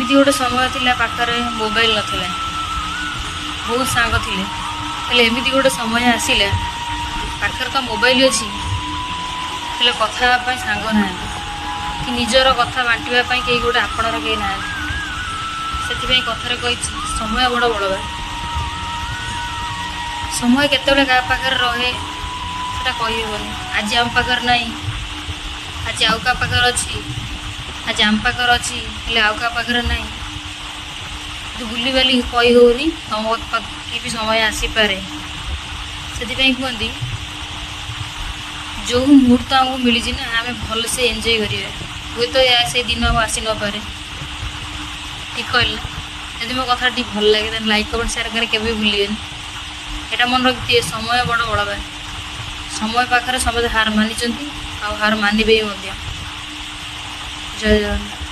एमती गोटे समय थिला पाखरे मोबाइल नथिला बहुत सांग थिले हेले एमती गोटे समय आसिला पाखर तो मोबाइल अच्छी हेले कथा पाई सांग ना कि निजर कथा बांटिबा पाई कई गोटे आपणर कई ना से कथार कही समय बड़ बड़वा समय केतबेले क्या पाखर रहे सेटा कहीहबनी आज आम पाखर नहीं आज आउ का पाखर अच्छी आज आम पाखर अच्छी हेले आउ का पाखर नहीं तो बुली बाली कही होनी कि भी समय आसीपे से कहती जो मुहूर्त आमको मिली ना आम भल से एंजॉय करिए हुए तो से दिन आसी न पारे ठीक कहल जब मो कथा ठीक भल लगे लाइक कमेंट शेयर करें केवे भूलिए यहाँ मन रखिए समय बड़ बड़वा समय पाखे समझ हार मानी हार मानवे जय जगन्नाथ।